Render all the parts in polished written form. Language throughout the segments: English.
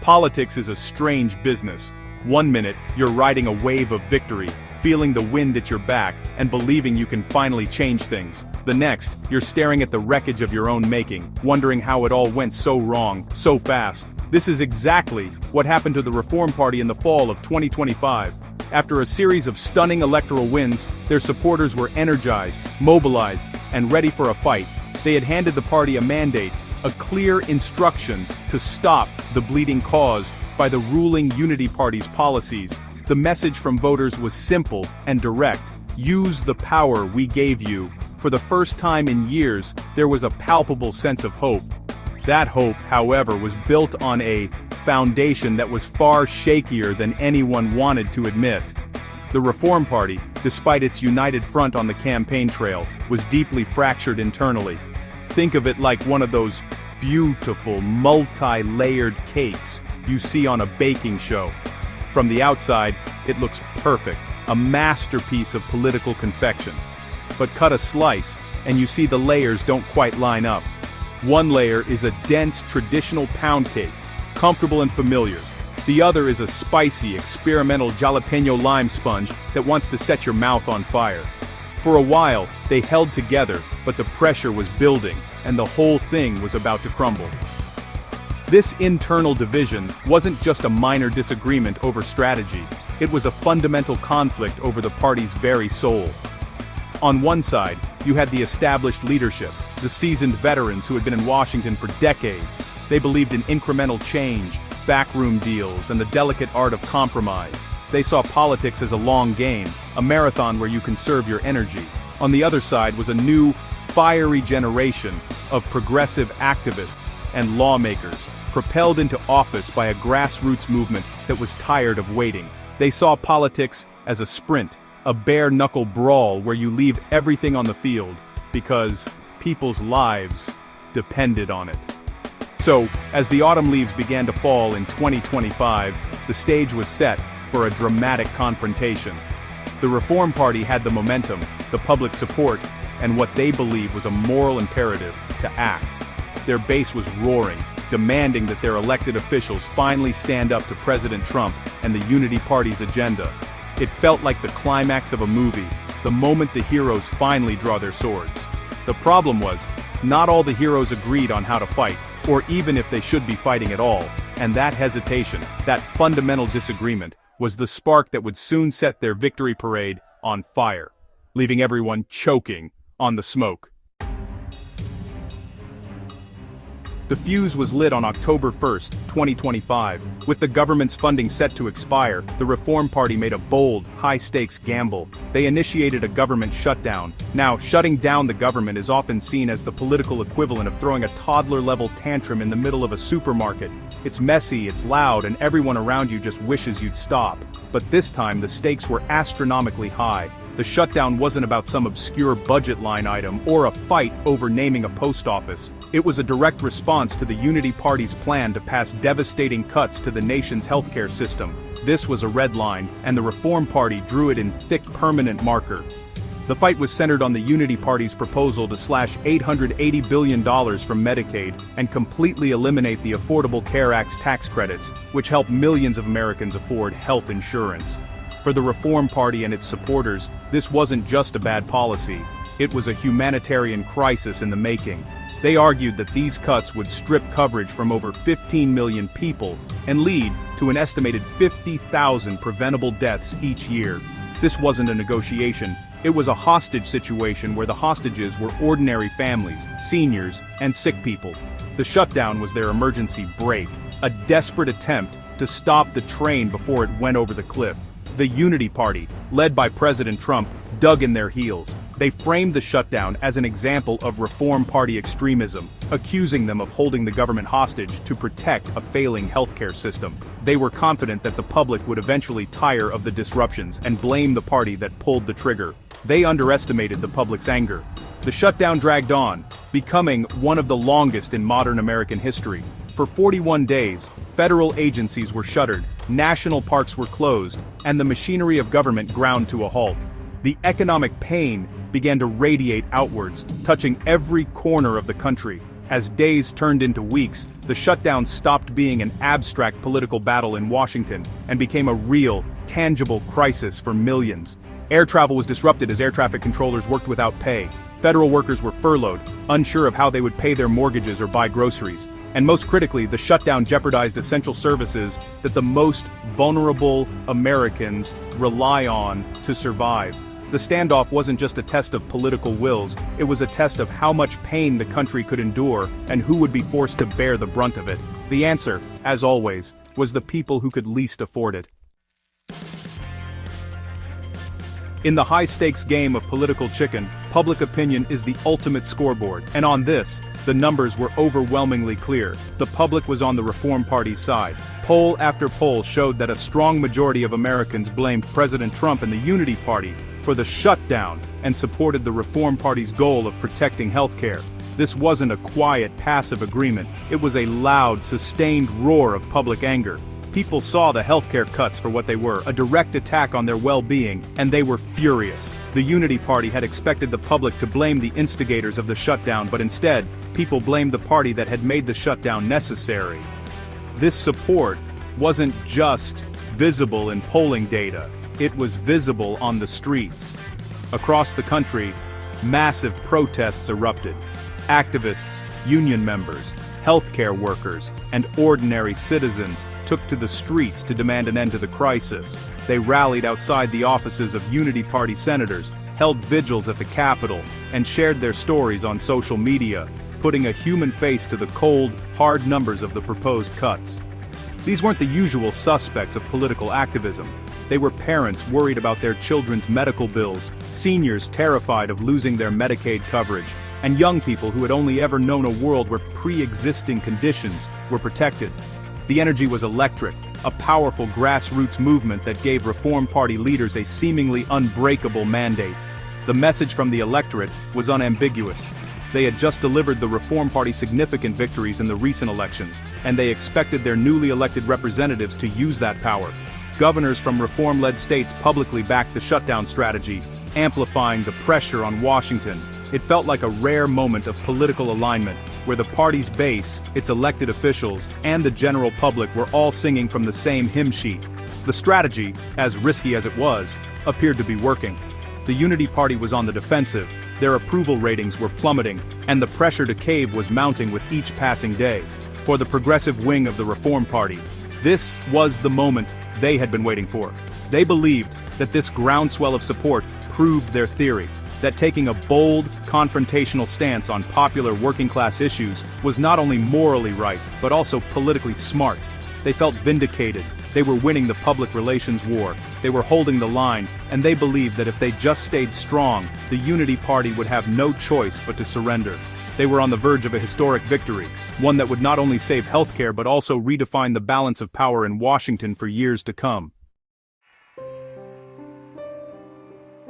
Politics is a strange business. One minute, you're riding a wave of victory, feeling the wind at your back, and believing you can finally change things. The next, you're staring at the wreckage of your own making, wondering how it all went so wrong, so fast. This is exactly what happened to the Reform Party in the fall of 2025. After a series of stunning electoral wins, their supporters were energized, mobilized, and ready for a fight. They had handed the party a mandate, a clear instruction to stop the bleeding caused by the ruling Unity Party's policies. The message from voters was simple and direct: use the power we gave you. For the first time in years, there was a palpable sense of hope. That hope, however, was built on a foundation that was far shakier than anyone wanted to admit. The Reform Party, despite its united front on the campaign trail, was deeply fractured internally. Think of it like one of those beautiful, multi-layered cakes you see on a baking show. From the outside, it looks perfect, a masterpiece of political confection. But cut a slice, and you see the layers don't quite line up. One layer is a dense, traditional pound cake, comfortable and familiar. The other is a spicy, experimental jalapeno lime sponge that wants to set your mouth on fire. For a while, they held together, but the pressure was building, and the whole thing was about to crumble. This internal division wasn't just a minor disagreement over strategy, it was a fundamental conflict over the party's very soul. On one side, you had the established leadership, the seasoned veterans who had been in Washington for decades. They believed in incremental change, backroom deals, and the delicate art of compromise. They saw politics as a long game, a marathon where you conserve your energy. On the other side was a new, fiery generation of progressive activists and lawmakers, propelled into office by a grassroots movement that was tired of waiting. They saw politics as a sprint, a bare-knuckle brawl where you leave everything on the field, because people's lives depended on it. So, as the autumn leaves began to fall in 2025, the stage was set for a dramatic confrontation. The Reform Party had the momentum, the public support, and what they believed was a moral imperative to act. Their base was roaring, demanding that their elected officials finally stand up to President Trump and the Unity Party's agenda. It felt like the climax of a movie, the moment the heroes finally draw their swords. The problem was, not all the heroes agreed on how to fight, or even if they should be fighting at all, and that hesitation, that fundamental disagreement, was the spark that would soon set their victory parade on fire, leaving everyone choking on the smoke. The fuse was lit on October 1st, 2025. With the government's funding set to expire, the Reform Party made a bold, high-stakes gamble. They initiated a government shutdown. Now, shutting down the government is often seen as the political equivalent of throwing a toddler-level tantrum in the middle of a supermarket. It's messy, it's loud, and everyone around you just wishes you'd stop. But this time, the stakes were astronomically high. The shutdown wasn't about some obscure budget line item or a fight over naming a post office. It was a direct response to the Unity Party's plan to pass devastating cuts to the nation's healthcare system. This was a red line, and the Reform Party drew it in thick permanent marker. The fight was centered on the Unity Party's proposal to slash $880 billion from Medicaid and completely eliminate the Affordable Care Act's tax credits, which help millions of Americans afford health insurance. For the Reform Party and its supporters, this wasn't just a bad policy, it was a humanitarian crisis in the making. They argued that these cuts would strip coverage from over 15 million people and lead to an estimated 50,000 preventable deaths each year. This wasn't a negotiation, it was a hostage situation where the hostages were ordinary families, seniors, and sick people. The shutdown was their emergency brake, a desperate attempt to stop the train before it went over the cliff. The Unity Party, led by President Trump, dug in their heels. They framed the shutdown as an example of Reform Party extremism, accusing them of holding the government hostage to protect a failing healthcare system. They were confident that the public would eventually tire of the disruptions and blame the party that pulled the trigger. They underestimated the public's anger. The shutdown dragged on, becoming one of the longest in modern American history. For 41 days, federal agencies were shuttered, national parks were closed, and the machinery of government ground to a halt. The economic pain began to radiate outwards, touching every corner of the country. As days turned into weeks, the shutdown stopped being an abstract political battle in Washington and became a real, tangible crisis for millions. Air travel was disrupted as air traffic controllers worked without pay. Federal workers were furloughed, unsure of how they would pay their mortgages or buy groceries. And most critically, the shutdown jeopardized essential services that the most vulnerable Americans rely on to survive. The standoff wasn't just a test of political wills, it was a test of how much pain the country could endure and who would be forced to bear the brunt of it. The answer, as always, was the people who could least afford it. In the high-stakes game of political chicken, public opinion is the ultimate scoreboard, and on this, the numbers were overwhelmingly clear. The public was on the Reform Party's side. Poll after poll showed that a strong majority of Americans blamed President Trump and the Unity Party for the shutdown and supported the Reform Party's goal of protecting healthcare. This wasn't a quiet, passive agreement, it was a loud, sustained roar of public anger. People saw the healthcare cuts for what they were, a direct attack on their well-being, and they were furious. The Unity Party had expected the public to blame the instigators of the shutdown, but instead, people blamed the party that had made the shutdown necessary. This support wasn't just visible in polling data, it was visible on the streets. Across the country, massive protests erupted. Activists, union members, healthcare workers, and ordinary citizens took to the streets to demand an end to the crisis. They rallied outside the offices of Unity Party senators, held vigils at the Capitol, and shared their stories on social media, putting a human face to the cold, hard numbers of the proposed cuts. These weren't the usual suspects of political activism. They were parents worried about their children's medical bills, seniors terrified of losing their Medicaid coverage, and young people who had only ever known a world where pre-existing conditions were protected. The energy was electric, a powerful grassroots movement that gave Reform Party leaders a seemingly unbreakable mandate. The message from the electorate was unambiguous. They had just delivered the Reform Party significant victories in the recent elections, and they expected their newly elected representatives to use that power. Governors from reform-led states publicly backed the shutdown strategy, amplifying the pressure on Washington. It felt like a rare moment of political alignment, where the party's base, its elected officials, and the general public were all singing from the same hymn sheet. The strategy, as risky as it was, appeared to be working. The Unity Party was on the defensive, their approval ratings were plummeting, and the pressure to cave was mounting with each passing day. For the progressive wing of the Reform Party, this was the moment they had been waiting for. They believed that this groundswell of support proved their theory, that taking a bold, confrontational stance on popular working-class issues was not only morally right, but also politically smart. They felt vindicated. They were winning the public relations war. They were holding the line, and they believed that if they just stayed strong, the Unity Party would have no choice but to surrender. They were on the verge of a historic victory, one that would not only save healthcare but also redefine the balance of power in Washington for years to come.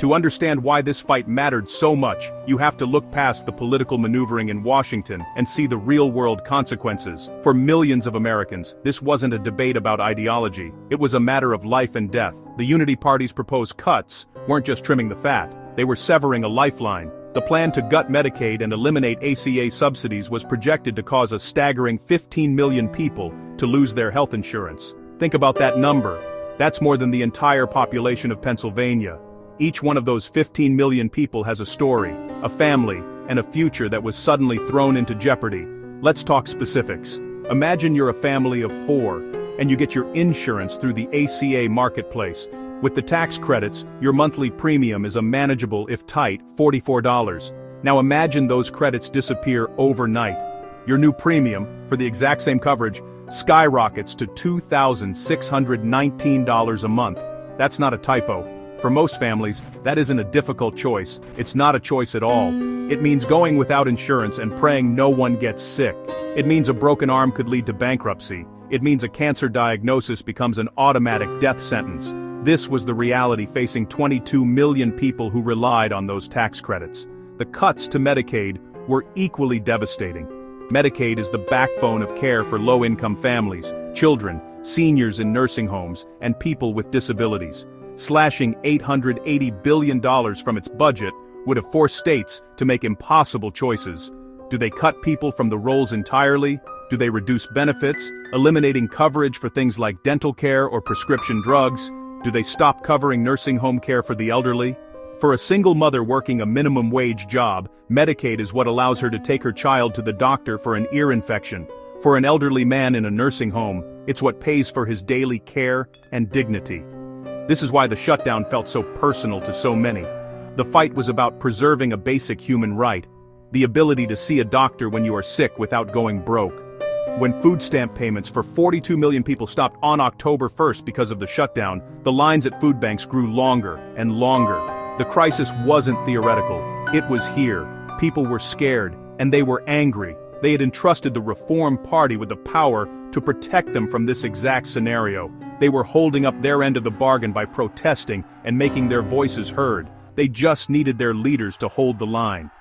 To understand why this fight mattered so much, you have to look past the political maneuvering in Washington and see the real-world consequences. For millions of Americans, this wasn't a debate about ideology. It was a matter of life and death. The Unity Party's proposed cuts weren't just trimming the fat. They were severing a lifeline. The plan to gut Medicaid and eliminate ACA subsidies was projected to cause a staggering 15 million people to lose their health insurance. Think about that number. That's more than the entire population of Pennsylvania. Each one of those 15 million people has a story, a family, and a future that was suddenly thrown into jeopardy. Let's talk specifics. Imagine you're a family of 4, and you get your insurance through the ACA marketplace. With the tax credits, your monthly premium is a manageable, if tight, $44. Now imagine those credits disappear overnight. Your new premium, for the exact same coverage, skyrockets to $2,619 a month. That's not a typo. For most families, that isn't a difficult choice. It's not a choice at all. It means going without insurance and praying no one gets sick. It means a broken arm could lead to bankruptcy. It means a cancer diagnosis becomes an automatic death sentence. This was the reality facing 22 million people who relied on those tax credits. The cuts to Medicaid were equally devastating. Medicaid is the backbone of care for low-income families, children, seniors in nursing homes, and people with disabilities. Slashing $880 billion from its budget would have forced states to make impossible choices. Do they cut people from the rolls entirely? Do they reduce benefits, eliminating coverage for things like dental care or prescription drugs? Do they stop covering nursing home care for the elderly? For a single mother working a minimum wage job, Medicaid is what allows her to take her child to the doctor for an ear infection. For an elderly man in a nursing home, it's what pays for his daily care and dignity. This is why the shutdown felt so personal to so many. The fight was about preserving a basic human right, the ability to see a doctor when you are sick without going broke. When food stamp payments for 42 million people stopped on October 1st because of the shutdown, the lines at food banks grew longer and longer. The crisis wasn't theoretical, it was here. People were scared, and they were angry. They had entrusted the Reform Party with the power to protect them from this exact scenario. They were holding up their end of the bargain by protesting and making their voices heard. They just needed their leaders to hold the line.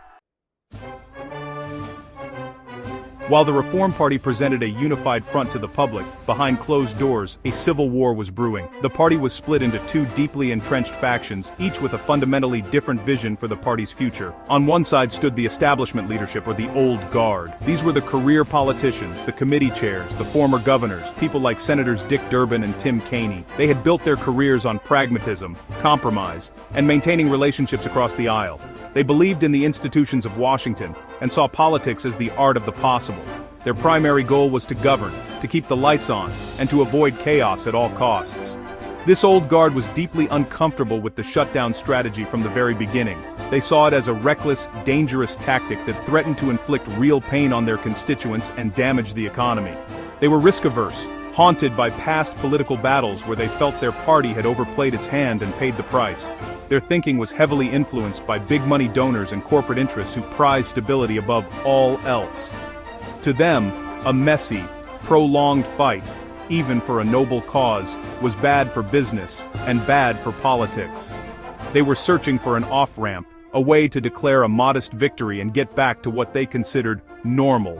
While the Reform Party presented a unified front to the public, behind closed doors, a civil war was brewing. The party was split into two deeply entrenched factions, each with a fundamentally different vision for the party's future. On one side stood the establishment leadership, or the old guard. These were the career politicians, the committee chairs, the former governors, people like Senators Dick Durbin and Tim Kaine. They had built their careers on pragmatism, compromise, and maintaining relationships across the aisle. They believed in the institutions of Washington and saw politics as the art of the possible. Their primary goal was to govern, to keep the lights on, and to avoid chaos at all costs. This old guard was deeply uncomfortable with the shutdown strategy from the very beginning. They saw it as a reckless, dangerous tactic that threatened to inflict real pain on their constituents and damage the economy. They were risk-averse, haunted by past political battles where they felt their party had overplayed its hand and paid the price. Their thinking was heavily influenced by big-money donors and corporate interests who prized stability above all else. To them, a messy, prolonged fight, even for a noble cause, was bad for business and bad for politics. They were searching for an off-ramp, a way to declare a modest victory and get back to what they considered normal.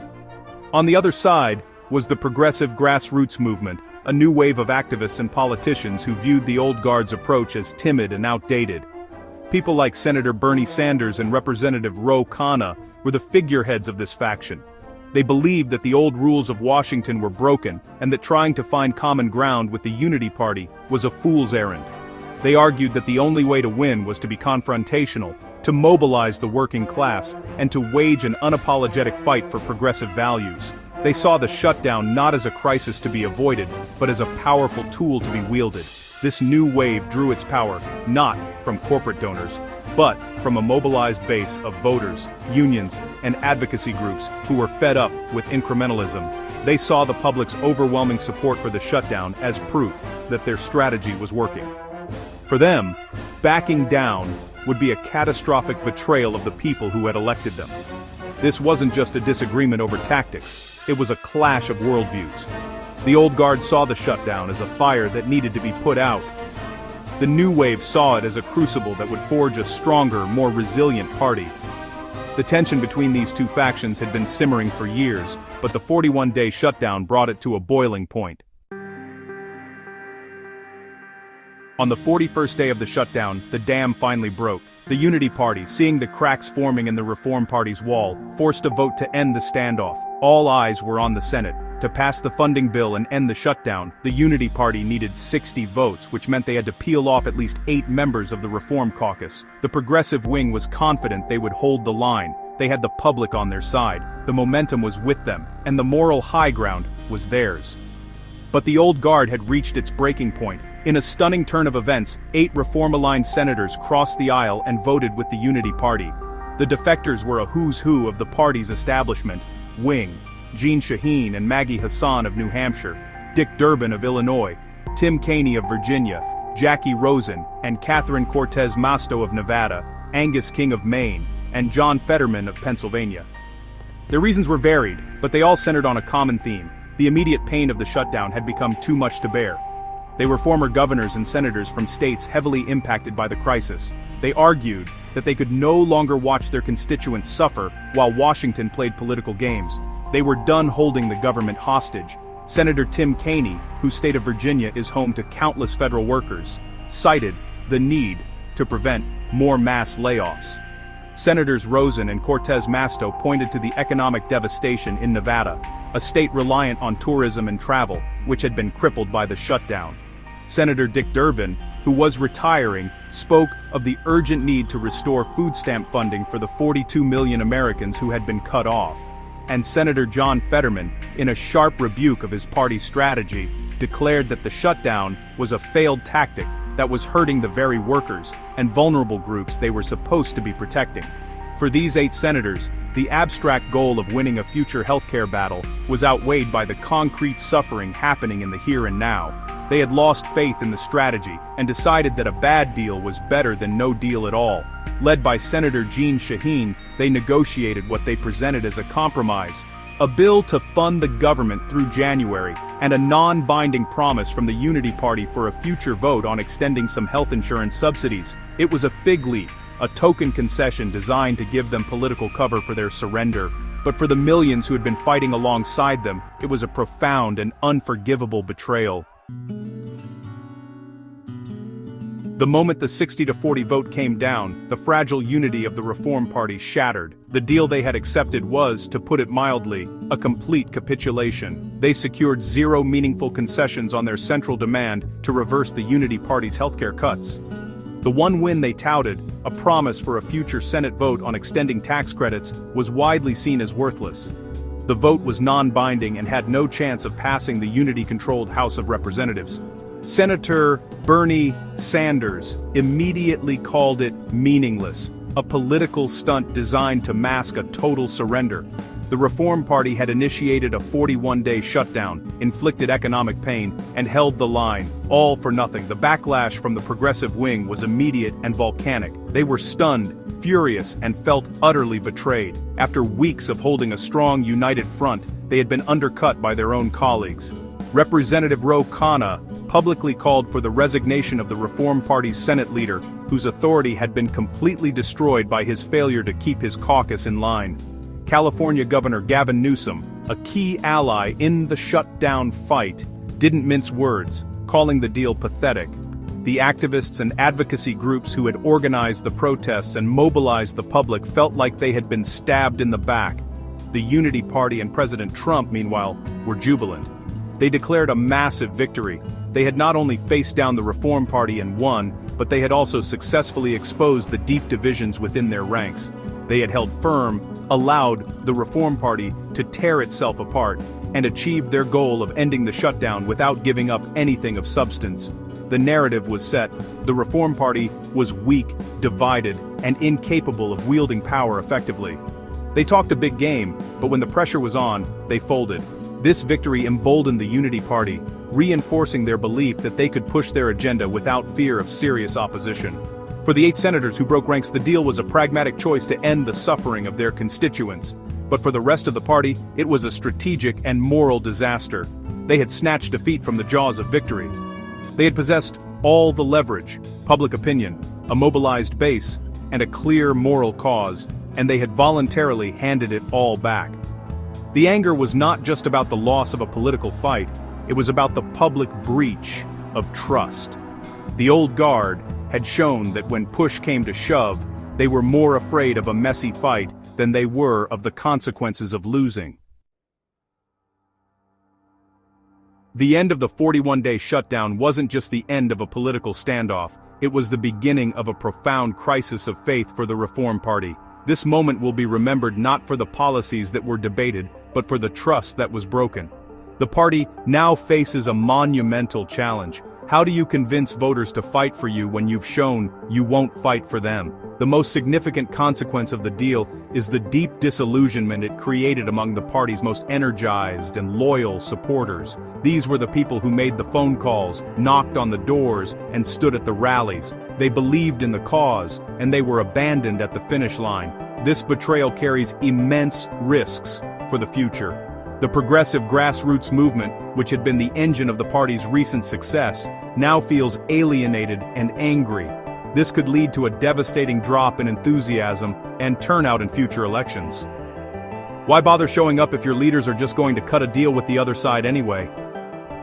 On the other side was the progressive grassroots movement, a new wave of activists and politicians who viewed the old guard's approach as timid and outdated. People like Senator Bernie Sanders and Representative Ro Khanna were the figureheads of this faction. They believed that the old rules of Washington were broken and that trying to find common ground with the Unity Party was a fool's errand. They argued that the only way to win was to be confrontational, to mobilize the working class, and to wage an unapologetic fight for progressive values. They saw the shutdown not as a crisis to be avoided, but as a powerful tool to be wielded. This new wave drew its power, not from corporate donors, but from a mobilized base of voters, unions, and advocacy groups who were fed up with incrementalism. They saw the public's overwhelming support for the shutdown as proof that their strategy was working. For them, backing down would be a catastrophic betrayal of the people who had elected them. This wasn't just a disagreement over tactics. It was a clash of worldviews. The old guard saw the shutdown as a fire that needed to be put out. The new wave saw it as a crucible that would forge a stronger, more resilient party. The tension between these two factions had been simmering for years, but the 41-day shutdown brought it to a boiling point. On the 41st day of the shutdown, the dam finally broke. The Unity Party, seeing the cracks forming in the Reform Party's wall, forced a vote to end the standoff. All eyes were on the Senate. To pass the funding bill and end the shutdown, the Unity Party needed 60 votes, which meant they had to peel off at least 8 members of the Reform Caucus. The progressive wing was confident they would hold the line. They had the public on their side. The momentum was with them, and the moral high ground was theirs. But the old guard had reached its breaking point. In a stunning turn of events, 8 reform-aligned senators crossed the aisle and voted with the Unity Party. The defectors were a who's who of the party's establishment: wing, Jeanne Shaheen and Maggie Hassan of New Hampshire, Dick Durbin of Illinois, Tim Kaine of Virginia, Jackie Rosen and Catherine Cortez Masto of Nevada, Angus King of Maine, and John Fetterman of Pennsylvania. Their reasons were varied, but they all centered on a common theme: the immediate pain of the shutdown had become too much to bear. They were former governors and senators from states heavily impacted by the crisis. They argued that they could no longer watch their constituents suffer while Washington played political games. They were done holding the government hostage. Senator Tim Kaine, whose state of Virginia is home to countless federal workers, cited the need to prevent more mass layoffs. Senators Rosen and Cortez Masto pointed to the economic devastation in Nevada, a state reliant on tourism and travel, which had been crippled by the shutdown. Senator Dick Durbin, who was retiring, spoke of the urgent need to restore food stamp funding for the 42 million Americans who had been cut off. And Senator John Fetterman, in a sharp rebuke of his party's strategy, declared that the shutdown was a failed tactic that was hurting the very workers and vulnerable groups they were supposed to be protecting. For these 8 senators, the abstract goal of winning a future healthcare battle was outweighed by the concrete suffering happening in the here and now. They had lost faith in the strategy and decided that a bad deal was better than no deal at all. Led by Senator Jeanne Shaheen, they negotiated what they presented as a compromise: a bill to fund the government through January, and a non-binding promise from the Unity Party for a future vote on extending some health insurance subsidies. It was a fig leaf, a token concession designed to give them political cover for their surrender. But for the millions who had been fighting alongside them, it was a profound and unforgivable betrayal. The moment the 60-40 vote came down, the fragile unity of the Reform Party shattered. The deal they had accepted was, to put it mildly, a complete capitulation. They secured 0 meaningful concessions on their central demand to reverse the Unity Party's healthcare cuts. The one win they touted, a promise for a future Senate vote on extending tax credits, was widely seen as worthless. The vote was non-binding and had no chance of passing the Unity-controlled House of Representatives. Senator Bernie Sanders immediately called it meaningless, a political stunt designed to mask a total surrender. The Reform Party had initiated a 41-day shutdown, inflicted economic pain, and held the line, all for nothing. The backlash from the progressive wing was immediate and volcanic. They were stunned, furious, and felt utterly betrayed. After weeks of holding a strong, united front, they had been undercut by their own colleagues. Representative Ro Khanna publicly called for the resignation of the Reform Party's Senate leader, whose authority had been completely destroyed by his failure to keep his caucus in line. California Governor Gavin Newsom, a key ally in the shutdown fight, didn't mince words, calling the deal pathetic. The activists and advocacy groups who had organized the protests and mobilized the public felt like they had been stabbed in the back. The Unity Party and President Trump, meanwhile, were jubilant. They declared a massive victory. They had not only faced down the Reform Party and won, but they had also successfully exposed the deep divisions within their ranks. They had held firm, allowed the Reform Party to tear itself apart, and achieved their goal of ending the shutdown without giving up anything of substance. The narrative was set: the Reform Party was weak, divided, and incapable of wielding power effectively. They talked a big game, but when the pressure was on, they folded. This victory emboldened the Unity Party, reinforcing their belief that they could push their agenda without fear of serious opposition. For the 8 senators who broke ranks, the deal was a pragmatic choice to end the suffering of their constituents. But for the rest of the party, it was a strategic and moral disaster. They had snatched defeat from the jaws of victory. They had possessed all the leverage, public opinion, a mobilized base, and a clear moral cause, and they had voluntarily handed it all back. The anger was not just about the loss of a political fight, it was about the public breach of trust. The old guard had shown that when push came to shove, they were more afraid of a messy fight than they were of the consequences of losing. The end of the 41-day shutdown wasn't just the end of a political standoff, it was the beginning of a profound crisis of faith for the Reform Party. This moment will be remembered not for the policies that were debated, but for the trust that was broken. The party now faces a monumental challenge. How do you convince voters to fight for you when you've shown you won't fight for them? The most significant consequence of the deal is the deep disillusionment it created among the party's most energized and loyal supporters. These were the people who made the phone calls, knocked on the doors, and stood at the rallies. They believed in the cause, and they were abandoned at the finish line. This betrayal carries immense risks for the future. The progressive grassroots movement, which had been the engine of the party's recent success, now feels alienated and angry. This could lead to a devastating drop in enthusiasm and turnout in future elections. Why bother showing up if your leaders are just going to cut a deal with the other side anyway?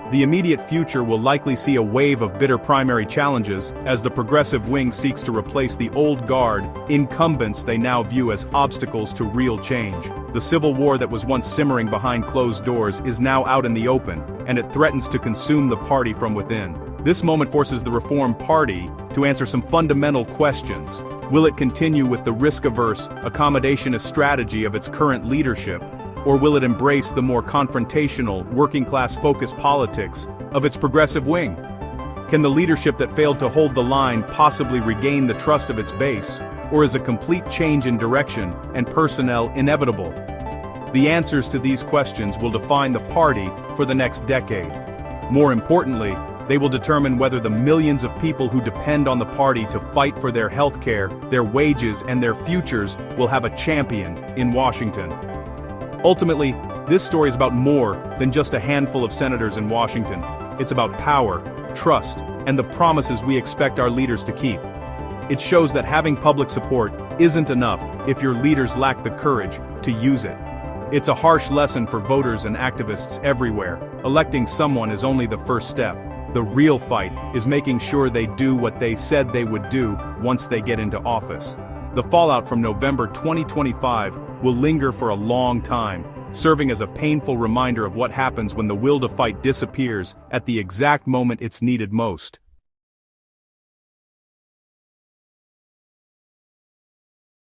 The immediate future will likely see a wave of bitter primary challenges as the progressive wing seeks to replace the old guard, incumbents they now view as obstacles to real change. The civil war that was once simmering behind closed doors is now out in the open, and it threatens to consume the party from within. This moment forces the Reform Party to answer some fundamental questions. Will it continue with the risk-averse, accommodationist strategy of its current leadership? Or will it embrace the more confrontational, working-class-focused politics of its progressive wing? Can the leadership that failed to hold the line possibly regain the trust of its base, or is a complete change in direction and personnel inevitable? The answers to these questions will define the party for the next decade. More importantly, they will determine whether the millions of people who depend on the party to fight for their health care, their wages, and their futures will have a champion in Washington. Ultimately, this story is about more than just a handful of senators in Washington. It's about power, trust, and the promises we expect our leaders to keep. It shows that having public support isn't enough if your leaders lack the courage to use it. It's a harsh lesson for voters and activists everywhere. Electing someone is only the first step. The real fight is making sure they do what they said they would do once they get into office. The fallout from November 2025 will linger for a long time, serving as a painful reminder of what happens when the will to fight disappears at the exact moment it's needed most.